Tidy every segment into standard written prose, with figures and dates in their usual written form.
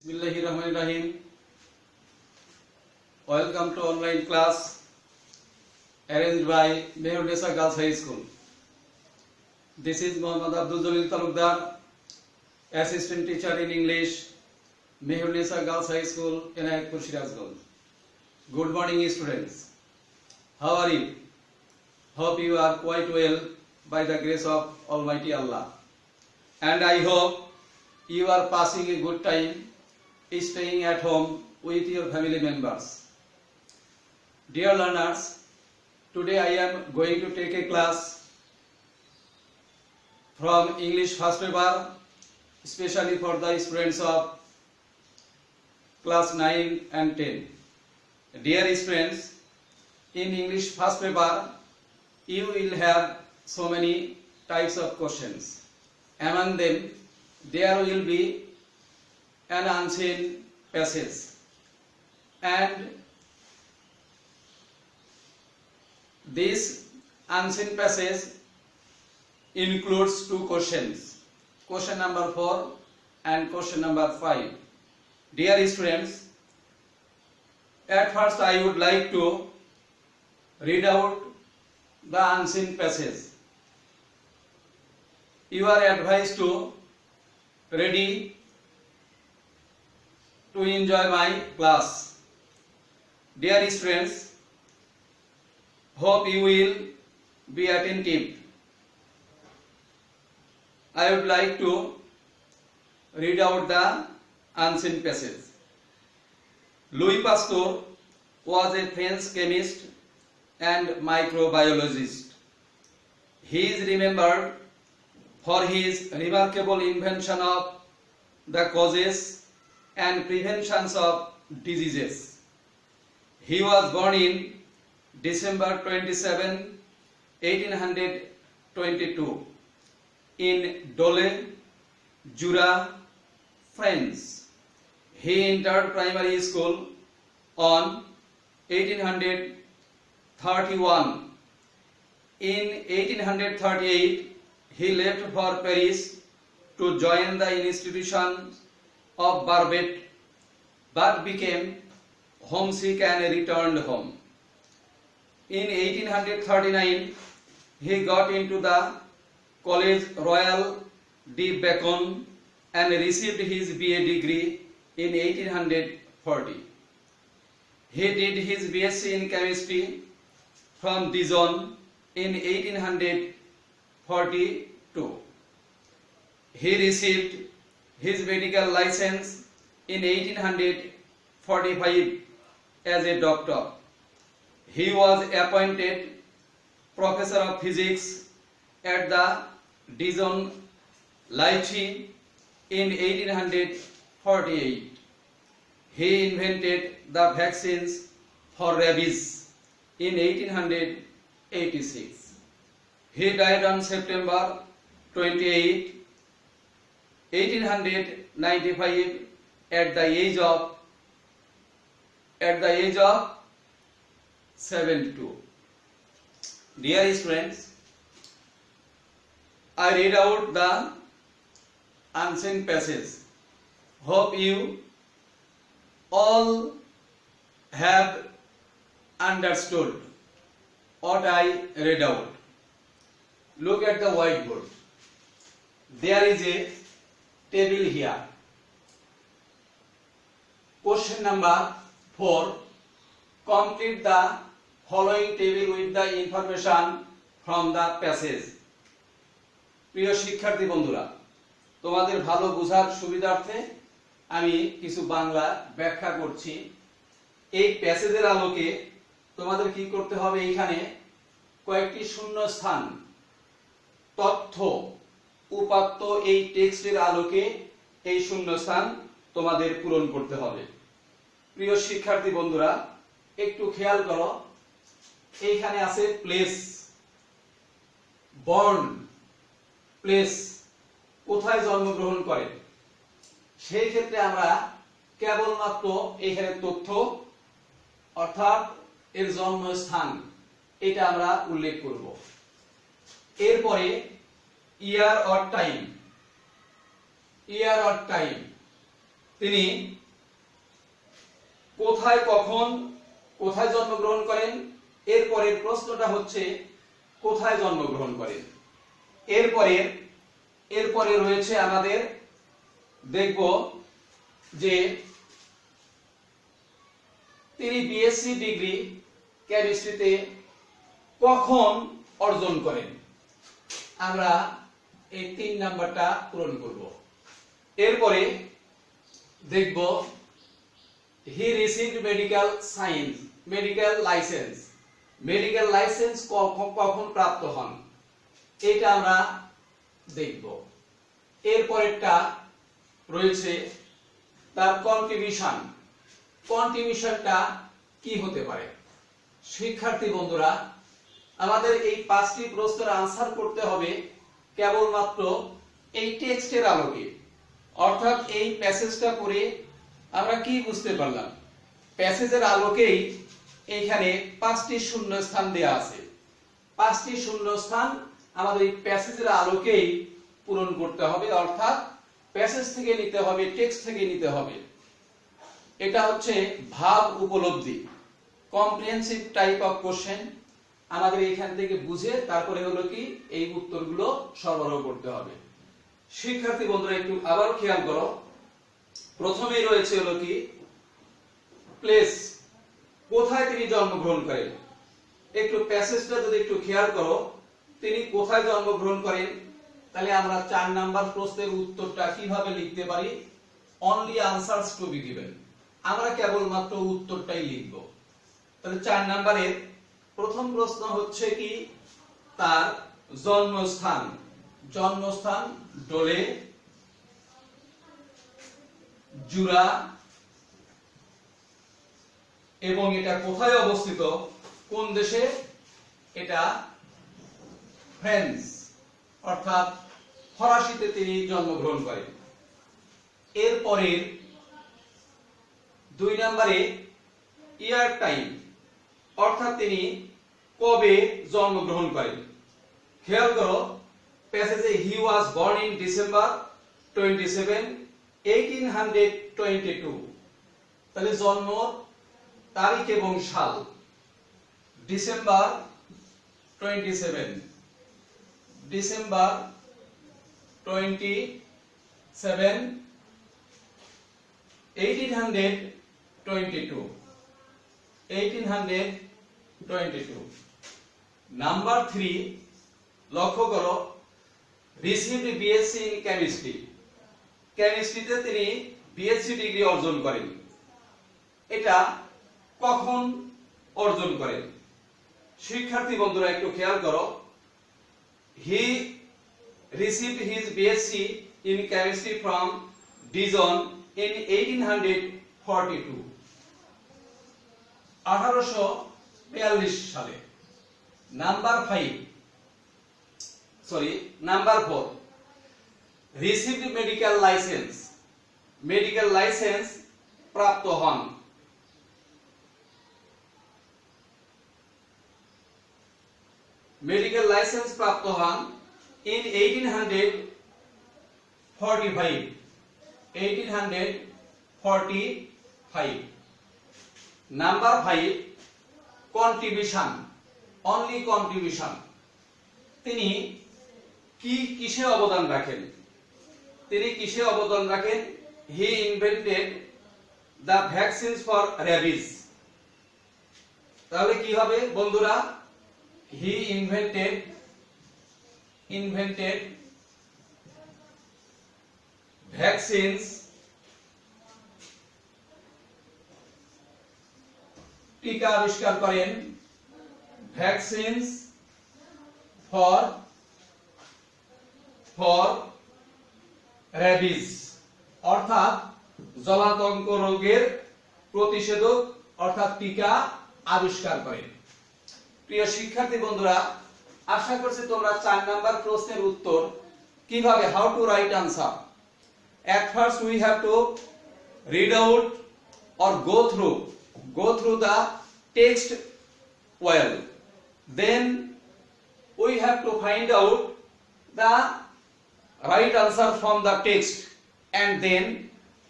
Bismillahirrahmanirrahim. Welcome to online class arranged by Mehrunnisa Girls High School. This is Muhammad Abdul Jalil Talukdar, Assistant Teacher in English, Mehrunnisa Girls High School, Inayatpur, Sirazganj. Good morning, students. How are you? Hope you are quite well by the grace of Almighty Allah. And I hope you are passing a good time staying at home with your family members. Dear learners, today I am going to take a class from English first paper, especially for the students of class 9 and 10. Dear students, in English first paper, you will have so many types of questions. Among them, there will be an unseen passage, and this unseen passage includes two questions, question number 4 and question number 5. Dear students, at first I would like to read out the unseen passage. You are advised to ready to enjoy my class. Dear students, hope you will be attentive. I would like to read out the unseen passage. Louis Pasteur was a French chemist and microbiologist. He is remembered for his remarkable invention of the causes and preventions of diseases. He was born in December 27, 1822 in Dole, Jura, France. He entered primary school on 1831. In 1838, he left for Paris to join the institution of Barbet, but became homesick and returned home. In 1839, he got into the College Royal de Bacon and received his BA degree in 1840. He did his BSc in chemistry from Dijon in 1842. He received his medical license in 1845 as a doctor. He was appointed professor of physics at the Dijon Lycée in 1848. He invented the vaccines for rabies in 1886. He died on September 28, 1895 at the age of 72. Dear students, I read out the unseen passage. Hope you all have understood what I read out. Look at the whiteboard. There is a table here. Question number 4. Complete the following table with the information from the passage. প্রিয় শিক্ষার্থী বন্ধুরা, তোমাদের ভালো বোঝার সুবিধার্থে আমি কিছু বাংলা ব্যাখ্যা করছি। এই প্যাসেজের আলোকে তোমাদের কি করতে হবে, এখানে কয়েকটি শূন্য স্থান তথ্য উপাত্ত এই টেক্সটের আলোকে এই শূন্যস্থান তোমাদের পূরণ করতে হবে। প্রিয় শিক্ষার্থী বন্ধুরা, একটু খেয়াল করো, এইখানে আছে প্লেস, বর্ন, প্লেস, কোথায় জন্মগ্রহণ করে। সেই ক্ষেত্রে আমরা কেবলমাত্র এখানে তথ্য অর্থাৎ এর জন্মস্থান এটা আমরা উল্লেখ করব। এরপরে ইয়ার অর টাইম, তিনি কোথায় কখন কোথায় জন্মগ্রহণ করেন, এরপরের প্রশ্নটা হচ্ছে কোথায় জন্মগ্রহণ করেন। এরপরে রয়েছে আমাদের দেখব যে তিনি বিএসসি ডিগ্রি কেমিস্ট্রিতে কখন অর্জন করেন। আমরা এই 3 নাম্বারটা পূরণ করব। এরপরে দেখব হি রিসিভড মেডিকেল লাইসেন্স কখন প্রাপ্ত হন, এটা আমরা দেখব। এরপরেরটা রয়েছে তার কন্ট্রিবিউশনটা কি হতে পারে। শিক্ষার্থী বন্ধুরা, আমাদের এই 5টি প্রশ্নের আনসার করতে হবে কেবলমাত্র এই টেক্সটের আলোকে। অর্থাৎ এই প্যাসেজটা পড়ে আমরা কি বুঝতে পারলাম, প্যাসেজের আলোকেই এইখানে 5টি শূন্য স্থান দেয়া আছে। 5টি শূন্য স্থান আমাদের এই প্যাসেজের আলোকেই পূরণ করতে হবে, অর্থাৎ প্যাসেজ থেকে নিতে হবে, টেক্সট থেকে নিতে হবে। এটা হচ্ছে ভাব উপলব্ধি, কম্প্রিহেনসিভ টাইপ অফ কোশ্চেন। আমাদের এখান থেকে বুঝে তারপরে হলো কি এই উত্তরগুলো সরবরাহ করতে হবে। শিক্ষার্থী বন্ধুরা একটু আবার খেয়াল করো, প্রথমেই রয়েছে হলো কি প্লেস, কোথায় তিনি জন্মগ্রহণ করেন। একটু প্যাসেজটা যদি একটু খেয়াল করো, তিনি কোথায় জন্মগ্রহণ করেন, তাহলে আমরা 4 নাম্বার প্রশ্নের উত্তরটা কিভাবে লিখতে পারি, only answers two be given, আমরা কেবলমাত্র উত্তরটাই লিখব। তাহলে 4 নাম্বারের প্রথম প্রশ্ন হচ্ছে কি তার জন্মস্থান ডোলে, জুরা, এবং এটা কোথায় অবস্থিত, কোন দেশে, এটা ফ্রান্স, অর্থাৎ ফরাসিতে তিনি জন্মগ্রহণ করেন। এরপরে 2 নম্বরে ইয়ার টাইম, অর্থাৎ তিনি কবে জন্মগ্রহণ করেন। খেয়াল করো প্যাসেজে হি ওয়াজ বর্ন ইন ডিসেম্বর 27, 1822, তাহলে জন্ম তারিখ এবং সাল ডিসেম্বর 27, 1822। নাম্বার 3 লক্ষ্য করো, রিসিভড বিএসসি ইন কেমিস্ট্রি, কেমিস্ট্রিতে তিনি বিএসসি ডিগ্রি অর্জন করেন। এটা কখন অর্জন করেন। শিক্ষার্থী বন্ধুরা একটু খেয়াল করো, he received his BSc in chemistry from Dijon in 1842, 1842 সালে। নাম্বার 4 রিসিভড মেডিকেল লাইসেন্স প্রাপ্ত হন। মেডিকেল লাইসেন্স প্রাপ্ত হন ইন 1845। নাম্বার 5 কন্ট্রিবিউশন, তিনি কিসে অবদান রাখেন, he invented the vaccines for rabies. তাহলে কি হবে বন্ধুরা, হি ইনভেন্টেড ভ্যাকসিনস টিকা আবিষ্কার করেন, ভ্যাকসিনস ফর রেবিস, অর্থাৎ জলাতঙ্ক রোগের প্রতিষেধক অর্থাৎ টিকা আবিষ্কার করেন। প্রিয় শিক্ষার্থী বন্ধুরা, আশা করছি তোমরা 4 নাম্বার প্রশ্নের উত্তর কিভাবে, how to right answer. At first we have to read out or go through the text well. Then we have to find out the right answer from the text, and then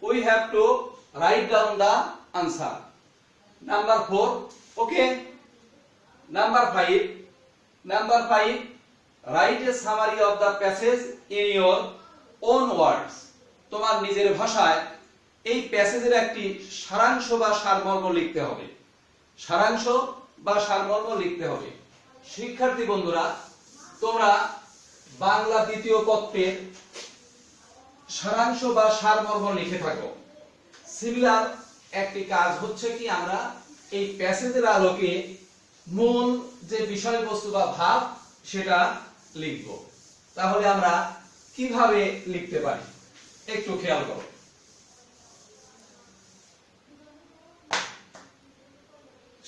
we have to write down the answer. Number 4, okay. Number 5, write a summary of the passage in your own words. তোমার নিজের ভাষায় এই প্যাসেজের একটি সারাংশ বা সারমর্ম লিখতে হবে। সারাংশ বা সারমর্ম লিখতে হবে। শিক্ষার্থী বন্ধুরা, তোমরা বাংলা দ্বিতীয় পত্রের সারাংশ বা সারমর্ম লিখে থাকো। সিমিলার একটি কাজ হচ্ছে কি, আমরা এই প্যাসেজের আলোকে মূল যে বিষয়বস্তু বা ভাব সেটা লিখব। তাহলে আমরা কিভাবে লিখতে পারি একটু খেয়াল করো।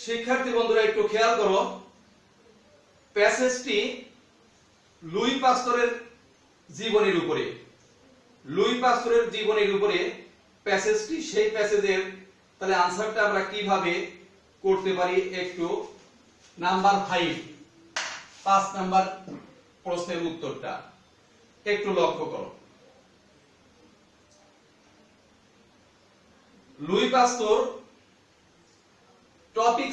শিক্ষার্থী বন্ধুরা একটু খেয়াল করো, প্যাসেজটি লুই পাস্তুরের জীবনের উপরে, লুই পাস্তুরের জীবনের উপরে প্যাসেজটি। সেই প্যাসেজের তাহলে আনসারটা আমরা কিভাবে করতে পারি একটু নাম্বার 5 নাম্বার প্রশ্নের উত্তরটা একটু লক্ষ্য করো। লুই পাস্তুর টপিক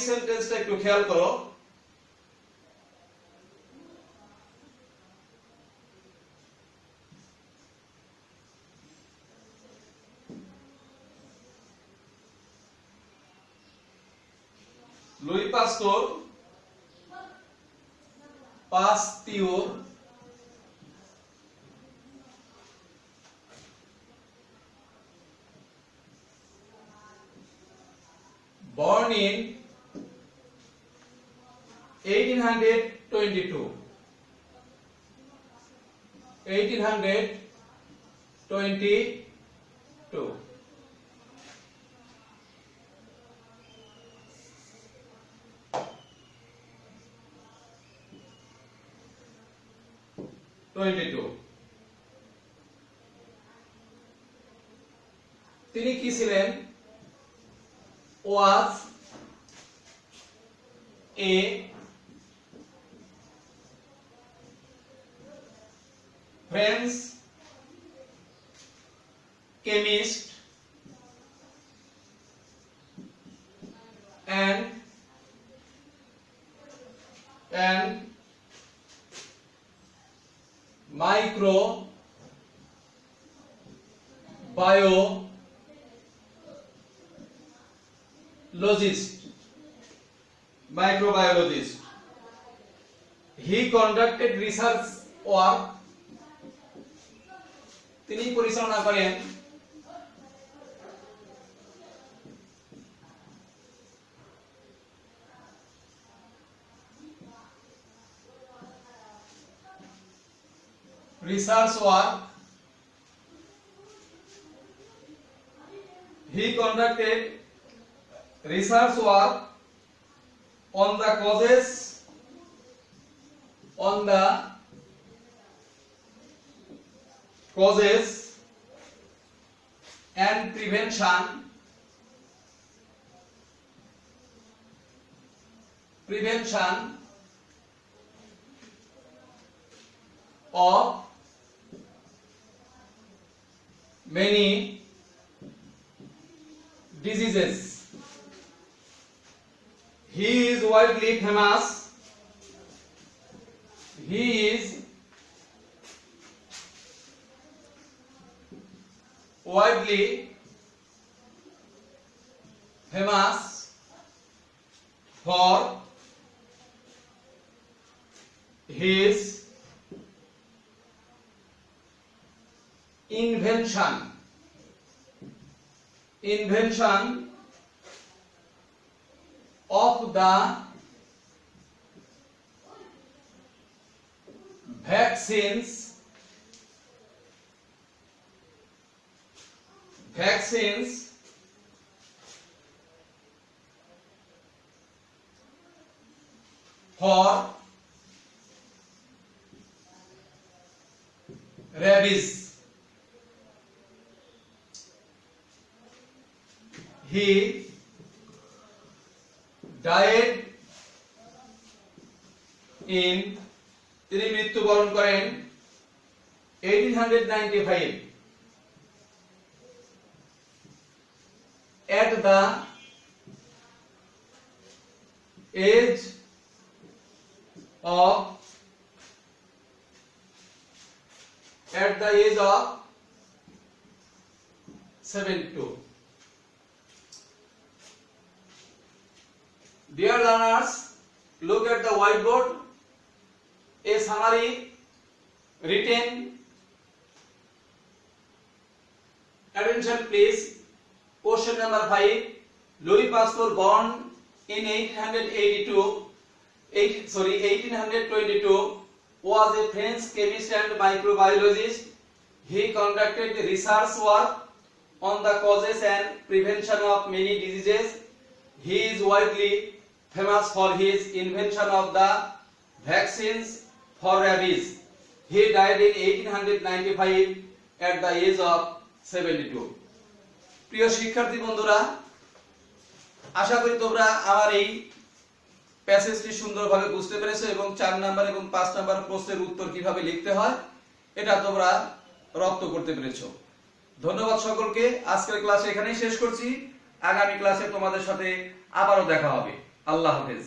সেন্টেন্সটা একটু খেয়াল করো। Louis Pasteur born in 1822 তিনি কি ছিলেন? was a French chemist and microbiologist. He conducted research work. তিনি পরিচালনা করেন research work. He conducted research work on the causes and prevention of many diseases. He is widely famous. He is widely famous for his invention of the vaccines for rabies. He died in তিনি মৃত্যুবরণ করেন 1895 the age of 72. Dear learners, look at the whiteboard. A summary written. Attention please. Question number 5. Louis Pasteur, born in 1822, was a French chemist and microbiologist. He conducted research work on the causes and prevention of many diseases. He is widely famous for his invention of the vaccines for rabies. He died in 1895 at the age of 72. প্রিয় শিক্ষার্থী বন্ধুরা, আশা করি তোমরা আমার এই প্যাসেজটি সুন্দরভাবে বুঝতে পেরেছো এবং 4 নাম্বার এবং 5 নাম্বার প্রশ্নের উত্তর কিভাবে লিখতে হয় এটা তোমরা রপ্ত করতে পেরেছো। ধন্যবাদ সকলকে। আজকের ক্লাস এখানেই শেষ করছি। আগামী ক্লাসে তোমাদের সাথে আবারও দেখা হবে। আল্লাহ হাফেজ।